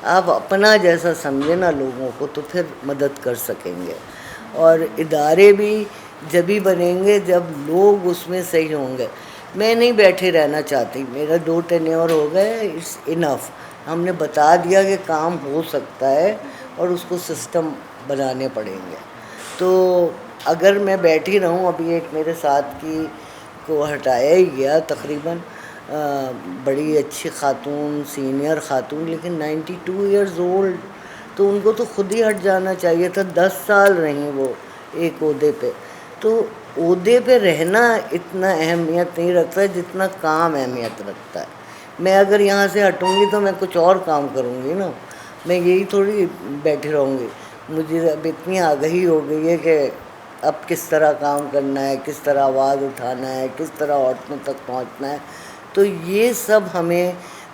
آپ اپنا جیسا سمجھیں نا لوگوں کو تو پھر مدد کر سکیں گے. اور ادارے بھی جبھی بنیں گے جب لوگ اس میں صحیح ہوں گے. میں نہیں بیٹھے رہنا چاہتی, میرا 2 ٹینیور ہو گئے, اٹس انف. ہم نے بتا دیا کہ کام ہو سکتا ہے اور اس کو سسٹم بنانے پڑیں گے. تو اگر میں بیٹھی رہوں, ابھی ایک میرے ساتھ کی کو ہٹایا ہی گیا تقریباً, بڑی اچھی خاتون, سینئر خاتون, لیکن 92 ایئرز اولڈ. تو ان کو تو خود ہی ہٹ جانا چاہیے تھا. 10 سال رہیں وہ ایک عہدے پہ. تو عہدے پہ رہنا اتنا اہمیت نہیں رکھتا ہے جتنا کام اہمیت رکھتا ہے. میں اگر یہاں سے ہٹوں گی تو میں کچھ اور کام کروں گی نا, میں یہی تھوڑی بیٹھی رہوں گی. مجھے اب اتنی آگہی ہو گئی ہے کہ اب کس طرح کام کرنا ہے, کس طرح آواز اٹھانا ہے, کس طرح عورتوں تک پہنچنا ہے. تو یہ سب ہمیں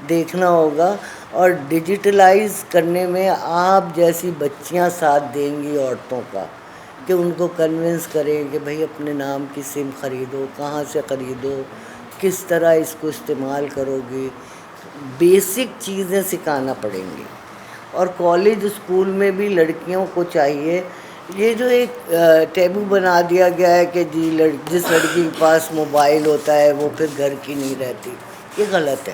دیکھنا ہوگا. اور ڈیجیٹلائز کرنے میں آپ جیسی بچیاں ساتھ دیں گی عورتوں کا, کہ ان کو کنونس کریں کہ بھائی اپنے نام کی سم خریدو, کہاں سے خریدو, کس طرح اس کو استعمال کرو گی. بیسک چیزیں سکھانا پڑیں گی. اور کالج اسکول میں بھی لڑکیوں کو چاہیے. یہ جو ایک ٹیبو بنا دیا گیا ہے کہ جی جس لڑکی کے پاس موبائل ہوتا ہے وہ پھر گھر کی نہیں رہتی, یہ غلط ہے.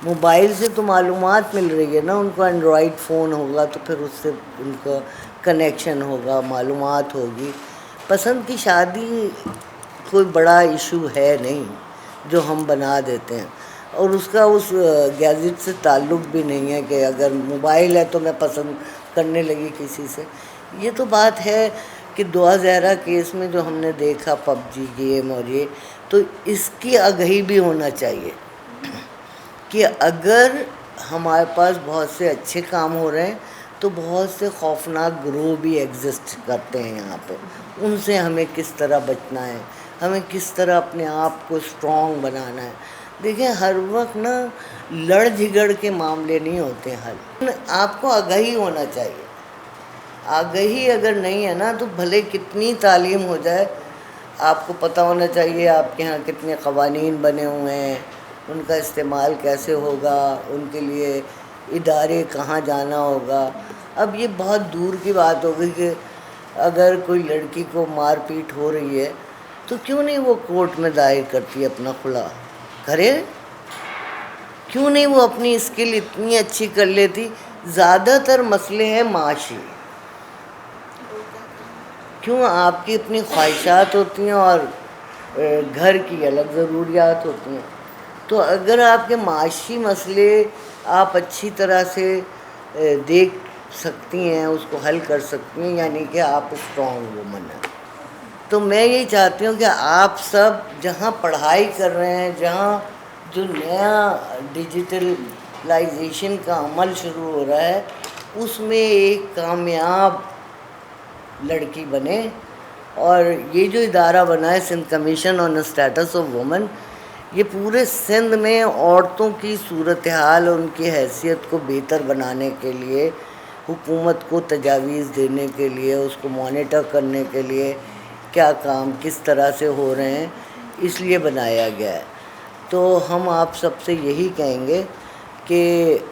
موبائل سے تو معلومات مل رہی ہے نا ان کو. اینڈرائڈ فون ہوگا تو پھر اس سے ان کا کنیکشن ہوگا, معلومات ہوگی. پسند کی شادی کوئی بڑا ایشو ہے نہیں جو ہم بنا دیتے ہیں. اور اس کا اس گیجٹ سے تعلق بھی نہیں ہے کہ اگر موبائل ہے تو میں پسند کرنے لگی کسی سے. یہ تو بات ہے کہ دعا زہرا کیس میں جو ہم نے دیکھا پب جی گیم اور یہ, تو اس کی آگہی بھی ہونا چاہیے کہ اگر ہمارے پاس بہت سے اچھے کام ہو رہے ہیں تو بہت سے خوفناک گروہ بھی ایگزسٹ کرتے ہیں یہاں پہ. ان سے ہمیں کس طرح بچنا ہے, ہمیں کس طرح اپنے آپ کو اسٹرانگ بنانا ہے. دیکھیں ہر وقت نا لڑ جھگڑ کے معاملے نہیں ہوتے حل. آپ کو آگہی ہونا چاہیے. آگہی اگر نہیں ہے نا تو بھلے کتنی تعلیم ہو جائے, آپ کو پتہ ہونا چاہیے آپ کے یہاں کتنے قوانین بنے ہوئے ہیں, ان کا استعمال کیسے ہوگا, ان کے لیے ادارے کہاں جانا ہوگا. اب یہ بہت دور کی بات ہو گئی کہ اگر کوئی لڑکی کو مار پیٹ ہو رہی ہے تو کیوں نہیں وہ کورٹ میں دائر کرتی ہے اپنا خلا, کرے. کیوں نہیں وہ اپنی اسکل اتنی اچھی کر لیتی. زیادہ تر مسئلے ہیں معاشی. کیوں, آپ کی اپنی خواہشات ہوتی ہیں اور گھر کی الگ ضروریات ہوتی ہیں. تو اگر آپ کے معاشی مسئلے آپ اچھی طرح سے دیکھ سکتی ہیں, اس کو حل کر سکتی ہیں, یعنی کہ آپ اسٹرانگ وومن ہیں. تو میں یہی چاہتی ہوں کہ آپ سب جہاں پڑھائی کر رہے ہیں, جہاں جو نیا ڈیجیٹلائزیشن کا عمل شروع ہو رہا ہے, اس میں ایک کامیاب لڑکی بنے. اور یہ جو ادارہ بنا ہے Sindh commission on status of women, یہ پورے سندھ میں عورتوں کی صورتحال اور ان کی حیثیت کو بہتر بنانے کے لیے, حکومت کو تجاویز دینے کے لیے, اس کو مانیٹر کرنے کے لیے کیا کام کس طرح سے ہو رہے ہیں, اس لیے بنایا گیا ہے. تو ہم آپ سب سے یہی کہیں گے کہ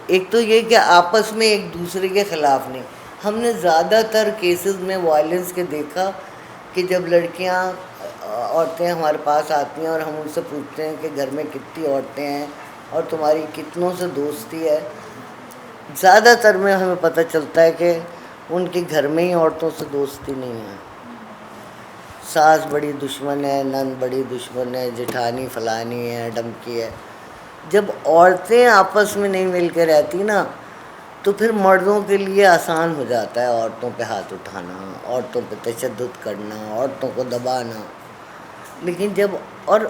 ایک تو یہ کہ آپس میں ایک دوسرے کے خلاف نہیں. ہم نے زیادہ تر کیسز میں وائلنس کے دیکھا کہ جب لڑکیاں عورتیں ہمارے پاس آتی ہیں اور ہم ان سے پوچھتے ہیں کہ گھر میں کتنی عورتیں ہیں اور تمہاری کتنوں سے دوستی ہے, زیادہ تر میں ہمیں پتہ چلتا ہے کہ ان کے گھر میں ہی عورتوں سے دوستی نہیں ہے. ساس بڑی دشمن ہے, نند بڑی دشمن ہے, جٹھانی فلانی ہے, ڈھمکی ہے. جب عورتیں آپس میں نہیں مل کے رہتی نا تو پھر مردوں کے لیے آسان ہو جاتا ہے عورتوں پہ ہاتھ اٹھانا, عورتوں پہ تشدد کرنا, عورتوں کو دبانا. لیکن جب, اور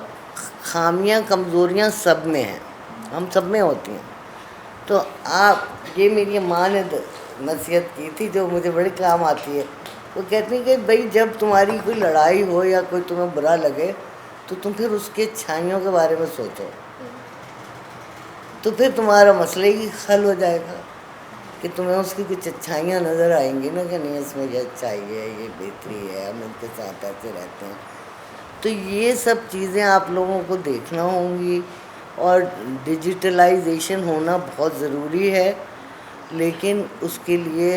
خامیاں کمزوریاں سب میں ہیں, ہم سب میں ہوتی ہیں. تو آپ, یہ میری ماں نے نصیحت کی تھی جو مجھے بڑی کام آتی ہے. وہ کہتی ہیں کہ بھائی جب تمہاری کوئی لڑائی ہو یا کوئی تمہیں برا لگے تو تم پھر اس کے اچھائیوں کے بارے میں سوچو, تو پھر تمہارا مسئلہ ہی حل ہو جائے گا. کہ تمہیں اس کی کچھ اچھائیاں نظر آئیں گی نا کہ نہیں اس میں یہ اچھائی ہے, یہ بہتری ہے, ہم ان کے ساتھ ایسے رہتے ہیں. تو یہ سب چیزیں آپ لوگوں کو دیکھنا ہوں گی. اور ڈیجیٹلائزیشن ہونا بہت ضروری ہے، لیکن اس کے لیے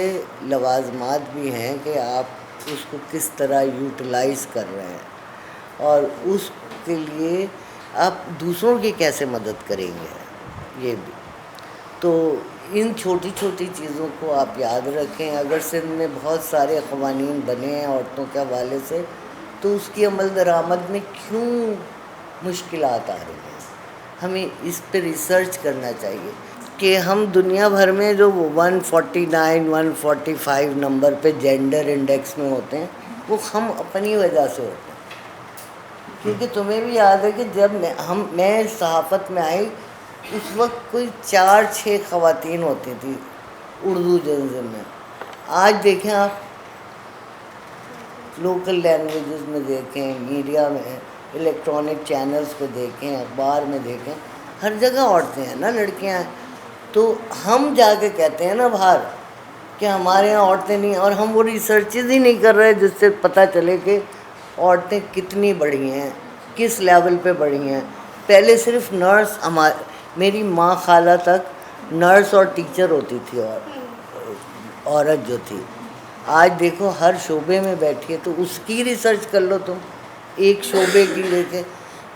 لوازمات بھی ہیں کہ آپ اس کو کس طرح یوٹیلائز کر رہے ہیں، اور اس کے لیے آپ دوسروں کی کیسے مدد کریں گے، یہ بھی۔ تو ان چھوٹی چھوٹی چیزوں کو آپ یاد رکھیں۔ اگر سندھ میں بہت سارے قوانین بنے ہیں عورتوں کے حوالے سے، تو اس کی عمل درآمد میں کیوں مشکلات آ رہی ہیں؟ ہمیں اس پہ ریسرچ کرنا چاہیے کہ ہم دنیا بھر میں جو 149 145 نمبر پہ جینڈر انڈیکس میں ہوتے ہیں، وہ ہم اپنی وجہ سے ہوتے ہیں۔ کیونکہ تمہیں بھی یاد ہے کہ جب میں صحافت میں آئی، اس وقت کوئی 4-6 خواتین ہوتی تھیں اردو جرنلزم میں۔ آج دیکھیں آپ، لوکل لینگویجز میں دیکھیں، میڈیا میں، الیکٹرانک چینلز پہ دیکھیں، اخبار میں دیکھیں، ہر جگہ عورتیں ہیں نا، لڑکیاں ہیں۔ تو ہم جا کے کہتے ہیں نا باہر کہ ہمارے یہاں عورتیں نہیں، اور ہم وہ ریسرچز ہی نہیں کر رہے جس سے پتہ چلے کہ عورتیں کتنی بڑھی ہیں، کس لیول پہ بڑھی ہیں۔ پہلے صرف نرس، میری ماں خالہ تک نرس اور ٹیچر ہوتی تھی، اور عورت جو تھی، آج دیکھو ہر شعبے میں بیٹھی ہے۔ تو اس کی ریسرچ کر لو تم، ایک شعبے کی لے کے۔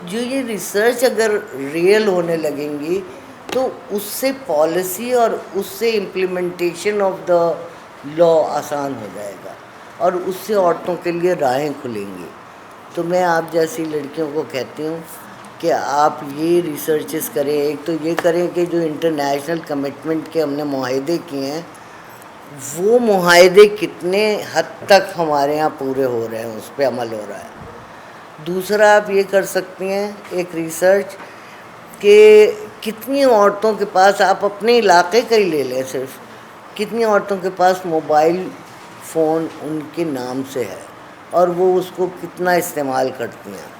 جو یہ ریسرچ اگر ریئل ہونے لگیں گی تو اس سے پالیسی اور اس سے امپلیمنٹیشن آف دا لا آسان ہو جائے گا، اور اس سے عورتوں کے لیے راہیں کھلیں گی۔ تو میں آپ جیسی لڑکیوں کو کہتی ہوں کہ آپ یہ ریسرچز کریں۔ ایک تو یہ کریں کہ جو انٹرنیشنل کمٹمنٹ کے ہم نے معاہدے کیے ہیں، وہ معاہدے کتنے حد تک ہمارے ہاں پورے ہو رہے ہیں، اس پہ عمل ہو رہا ہے۔ دوسرا آپ یہ کر سکتی ہیں ایک ریسرچ کہ کتنی عورتوں کے پاس، آپ اپنے علاقے کا ہی لے لیں صرف، کتنی عورتوں کے پاس موبائل فون ان کے نام سے ہے، اور وہ اس کو کتنا استعمال کرتی ہیں۔